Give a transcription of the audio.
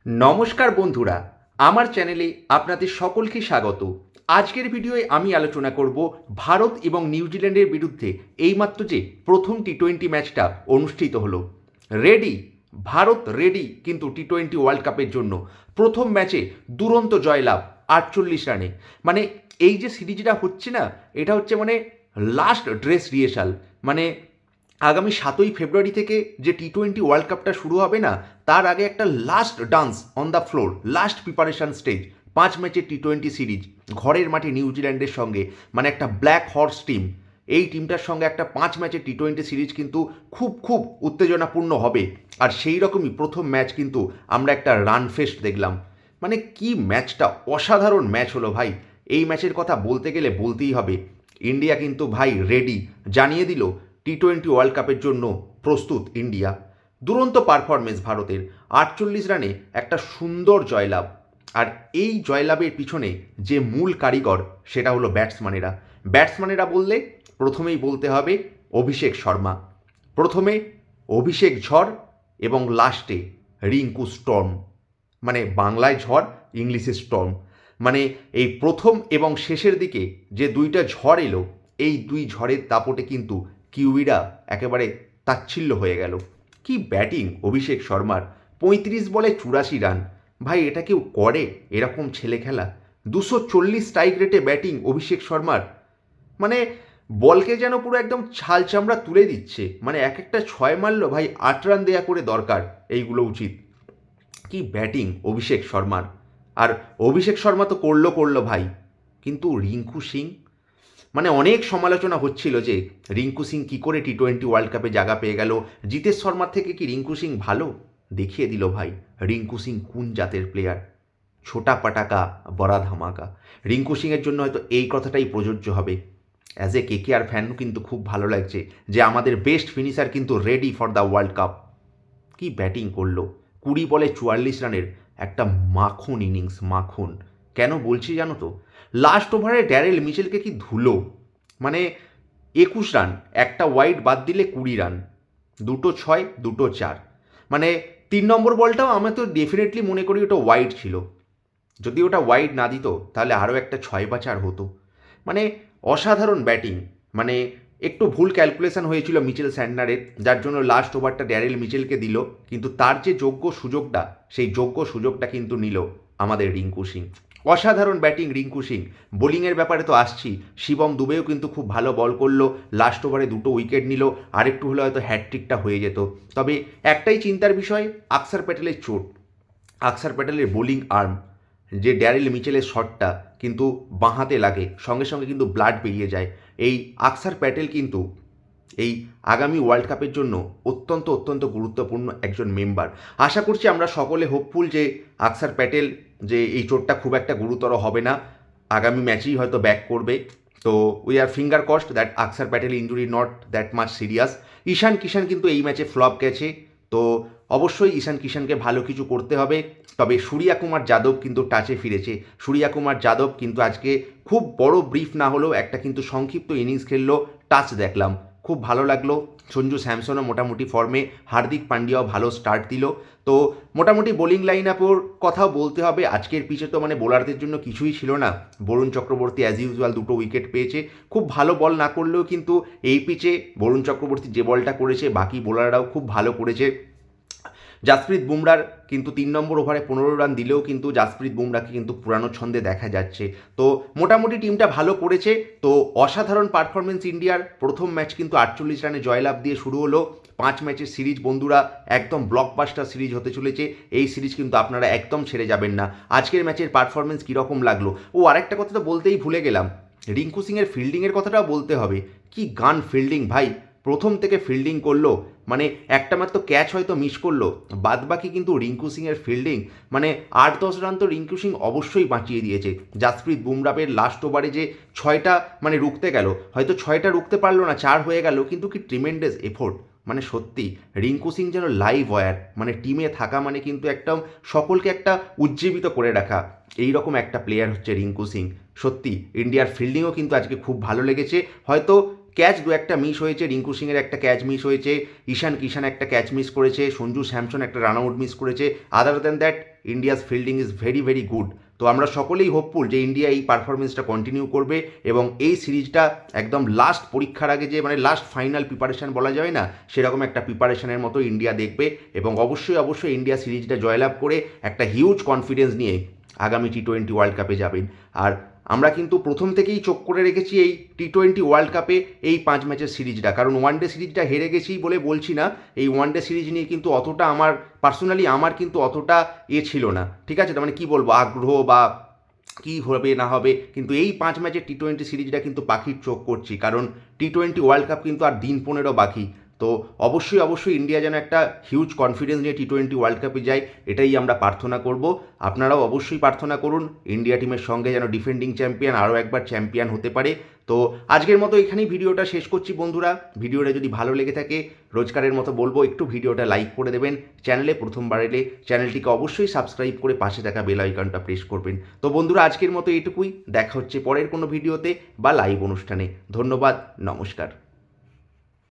নমস্কার বন্ধুরা, আমার চ্যানেলে আপনাদের সকলকে স্বাগত। আজকের ভিডিওয়ে আমি আলোচনা করব ভারত এবং নিউজিল্যান্ডের বিরুদ্ধে এইমাত্র যে প্রথম টি-20 ম্যাচটা অনুষ্ঠিত হলো। রেডি, ভারত রেডি কিন্তু টি-20 ওয়ার্ল্ড কাপের জন্য। প্রথম ম্যাচে দুরন্ত জয়লাভ 48 রানে। মানে এই যে সিরিজটা হচ্ছে না, এটা হচ্ছে মানে লাস্ট ড্রেস রিহার্সাল। মানে আগামী 7ই ফেব্রুয়ারি থেকে যে টি-20 ওয়ার্ল্ড কাপটা শুরু হবে না, তার আগে একটা last dance on the floor, last preparation stage. 5 ম্যাচের টি-20 সিরিজ ঘরের মাঠে নিউজিল্যান্ডের সঙ্গে, মানে একটা ব্ল্যাক হর্স টিম। এই টিমটার সঙ্গে একটা 5 ম্যাচের টি-20 সিরিজ কিন্তু খুব উত্তেজনাপূর্ণ হবে। আর সেই রকমই প্রথম ম্যাচ কিন্তু আমরা একটা রান ফেস্ট দেখলাম। মানে কি ম্যাচটা, অসাধারণ ম্যাচ হলো ভাই। এই ম্যাচের কথা বলতে গেলে বলতেই হবে, ইন্ডিয়া কিন্তু ভাই রেডি, জানিয়ে দিল টি-20 ওয়ার্ল্ড কাপের জন্য প্রস্তুত ইন্ডিয়া। দুরন্ত পারফরমেন্স ভারতের, 48 রানে একটা সুন্দর জয়লাভ। আর এই জয়লাভের পিছনে যে মূল কারিগর, সেটা হলো ব্যাটসম্যানেরা বললে প্রথমেই বলতে হবে অভিষেক শর্মা, প্রথমে অভিষেক ঝড় এবং লাস্টে রিঙ্কু স্টর্ম। মানে বাংলায় ঝড়, ইংলিশে স্টর্ম। মানে এই প্রথম এবং শেষের দিকে যে দুইটা ঝড় এলো, এই দুই ঝড়ের দাপটে কিন্তু কিউইরা একেবারে তাচ্ছিল্য হয়ে গেল। কি ব্যাটিং অভিষেক শর্মার, 35 বলে 84 রান। ভাই এটা কেউ করে এরকম ছেলে খেলা? 240 স্ট্রাইক রেটে ব্যাটিং অভিষেক শর্মার। মানে বলকে যেন পুরো একদম ছাল চামড়া তুলে দিচ্ছে। মানে এক একটা ছয় মারলো ভাই, 8 রান দেয়া করে দরকার, এইগুলো উচিত। কি ব্যাটিং অভিষেক শর্মার। আর অভিষেক শর্মা তো করলো ভাই, কিন্তু রিঙ্কু সিং, মানে অনেক সমালোচনা হচ্ছিল যে রিঙ্কু সিং কী করে টি-20 ওয়ার্ল্ড কাপে জায়গা পেয়ে গেল, জিতেশ শর্মার থেকে কি রিঙ্কু সিং ভালো? দেখিয়ে দিল ভাই রিঙ্কু সিং কোন জাতের প্লেয়ার। ছোটা পাটাকা বড়া ধামাকা। রিঙ্কু সিংয়ের জন্য হয়তো এই কথাটাই প্রযোজ্য হবে। অ্যাজ এ কেকেআর ফ্যানও কিন্তু খুব ভালো লাগছে যে আমাদের বেস্ট ফিনিশার কিন্তু ready for the world cup. কি ব্যাটিং করলো, 20 বলে 44 রানের একটা মাখন ইনিংস, মাখন। কেন বলছি জানো তো, লাস্ট ওভারে ড্যারেল মিচেলকে কি ধুলো। মানে 21 রান, একটা ওয়াইড বাদ দিলে 20 রান, 2 6 2 4। মানে 3 নম্বর বলটাও আমি তো ডেফিনেটলি মনে করি ওটা ওয়াইড ছিল। যদি ওটা ওয়াইড না দিত তাহলে আরও একটা 6 বা 4 হতো। মানে অসাধারণ ব্যাটিং। মানে একটু ভুল ক্যালকুলেশন হয়েছিল মিচেল স্যান্টনারের, যার জন্য লাস্ট ওভারটা ড্যারেল মিচেলকে দিল। কিন্তু তার যে যোগ্য সুযোগটা, সেই যোগ্য সুযোগটা কিন্তু নিল আমাদের রিঙ্কু সিং। অসাধারণ ব্যাটিং রিঙ্কু সিং। বোলিংয়ের ব্যাপারে তো আসছি, শিবম দুবেও কিন্তু খুব ভালো বল করলো, লাস্ট ওভারে 2 উইকেট নিল। আরেকটু হলে হয়তো হ্যাটট্রিকটা হয়ে যেত। তবে একটাই চিন্তার বিষয়, আকসার প্যাটেলের চোট। আকসার প্যাটেলের বোলিং আর্ম, যে ড্যারেল মিচেলের শটটা কিন্তু বাঁ হাতে লাগে, সঙ্গে সঙ্গে কিন্তু ব্লাড বেরিয়ে যায়। এই আকসার প্যাটেল কিন্তু এই আগামী ওয়ার্ল্ড কাপের জন্য অত্যন্ত গুরুত্বপূর্ণ একজন মেম্বার। আশা করছি আমরা সকলে হোপফুল যে আকসার প্যাটেল, যে এই চোটটা খুব একটা গুরুতর হবে না, আগামী ম্যাচেই হয়তো ব্যাক করবে। তো we are finger crossed that Axar Patel injury not that much serious. Ishan Kishan কিন্তু এই ম্যাচে ফ্লপ গেছে, তো অবশ্যই ঈশান কিষানকে ভালো কিছু করতে হবে। তবে সূর্যা কুমার যাদব কিন্তু টাচে ফিরেছে। সূর্যা কুমার যাদব কিন্তু আজকে খুব বড় ব্রিফ না হলেও একটা কিন্তু সংক্ষিপ্ত ইনিংস খেললো, টাচ দেখলাম, খুব ভালো লাগলো। সঞ্জু স্যামসনও মোটামুটি ফর্মে, হার্দিক পান্ডিয়াও ভালো স্টার্ট দিল। তো মোটামুটি বোলিং লাইন আপের কথাও বলতে হবে। আজকের পিচে তো মানে বোলারদের জন্য কিছুই ছিল না। Varun Chakravarthy as usual 2 wicket পেয়েছে। খুব ভালো বল না করলেও কিন্তু এই পিচে বরুণ চক্রবর্তী যে বলটা করেছে, বাকি বোলাররাও খুব ভালো করেছে। জাসপ্রীত বুমরার কিন্তু 3 নম্বর ওভারে 15 রান দিলেও কিন্তু জাসপ্রীত বুমরাকে কিন্তু পুরানো ছন্দে দেখা যাচ্ছে। তো মোটামুটি টিমটা ভালো করেছে। তো অসাধারণ পারফরমেন্স ইন্ডিয়ার। প্রথম ম্যাচ কিন্তু 48 রানে জয়লাভ দিয়ে শুরু হলো। 5 ম্যাচের সিরিজ বন্ধুরা, একদম ব্লকবাস্টার সিরিজ হতে চলেছে। এই সিরিজ কিন্তু আপনারা একদম ছেড়ে যাবেন না। আজকের ম্যাচের পারফরমেন্স কীরকম লাগলো? ও আরেকটা কথা তো বলতেই ভুলে গেলাম, রিঙ্কু সিংয়ের ফিল্ডিংয়ের কথাটাও বলতে হবে। কি গান ফিল্ডিং ভাই, প্রথম থেকে ফিল্ডিং করলো। মানে একটা মাত্র ক্যাচ হয়তো মিস করলো, বাদবাকি কিন্তু রিঙ্কু সিংয়ের ফিল্ডিং। মানে 8-10 রান তো রিঙ্কু সিং অবশ্যই বাঁচিয়ে দিয়েছে। জাসপ্রীত বুমরাহের লাস্ট ওভারে যে 6টা মানে রুখতে গেল, হয়তো 6টা রুখতে পারলো না, 4 হয়ে গেল, কিন্তু কি ট্রিমেন্ডাস এফোর্ট। মানে সত্যি রিঙ্কু সিং যেন লাইভ ওয়্যার, মানে টিমে থাকা মানে কিন্তু একদম সকলকে একটা উজ্জীবিত করে রাখা, এই রকম একটা প্লেয়ার হচ্ছে রিঙ্কু সিং। সত্যি ইন্ডিয়ার ফিল্ডিংও কিন্তু আজকে খুব ভালো লেগেছে। হয়তো ক্যাচ দু একটা মিস হয়েছে, রিঙ্কু সিংয়ের একটা ক্যাচ মিস হয়েছে, ঈশান কিষান একটা ক্যাচ মিস করেছে, সঞ্জু স্যামসন একটা রান আউট মিস করেছে। Other than that India's fielding is very very good. তো আমরা সকলেই হোপফুল যে ইন্ডিয়া এই পারফরমেন্সটা কন্টিনিউ করবে এবং এই সিরিজটা একদম লাস্ট পরীক্ষার আগে যে মানে লাস্ট ফাইনাল প্রিপারেশান বলা যায় না, সেরকম একটা প্রিপারেশানের মতো ইন্ডিয়া দেখবে এবং অবশ্যই ইন্ডিয়া সিরিজটা জয়লাভ করে একটা হিউজ কনফিডেন্স নিয়ে আগামী টি-20 ওয়ার্ল্ড কাপে যাবেন। আর আমরা কিন্তু প্রথম থেকেই চোখ করে রেখেছি এই টি-20 ওয়ার্ল্ড কাপে এই 5 ম্যাচের সিরিজটা, কারণ ওয়ানডে সিরিজটা হেরে গেছি বলে বলছি না, এই ওয়ানডে সিরিজ নিয়ে কিন্তু অতটা আমার কিন্তু অতটা ছিল না, ঠিক আছে, তার মানে কী বলবো, আগ্রহ বা কী হবে না হবে, কিন্তু এই 5 ম্যাচের টি-20 সিরিজটা কিন্তু পাখির চোখ করছি, কারণ টি-20 ওয়ার্ল্ড কাপ কিন্তু আর দিন 15 বাকি। তো অবশ্যই ইন্ডিয়া যেন একটা হিউজ কনফিডেন্স নিয়ে টি-20 ওয়ার্ল্ড কাপে যায়, এটাই আমরা প্রার্থনা করব। আপনারাও অবশ্যই প্রার্থনা করুন ইন্ডিয়া টিমের সঙ্গে যেন ডিফেন্ডিং চ্যাম্পিয়ন আরও একবার চ্যাম্পিয়ন হতে পারে। তো আজকের মতো এখানেই ভিডিওটা শেষ করছি বন্ধুরা। ভিডিওটা যদি ভালো লেগে থাকে রোজকারের মতো বলবো একটু ভিডিওটা লাইক করে দেবেন, চ্যানেলে প্রথমবার এলে চ্যানেলটিকে অবশ্যই সাবস্ক্রাইব করে পাশে থাকা বেল আইকনটা প্রেস করবেন। তো বন্ধুরা আজকের মতো এটুকুই, দেখা হচ্ছে পরের কোনো ভিডিওতে বা লাইভ অনুষ্ঠানে। ধন্যবাদ, নমস্কার।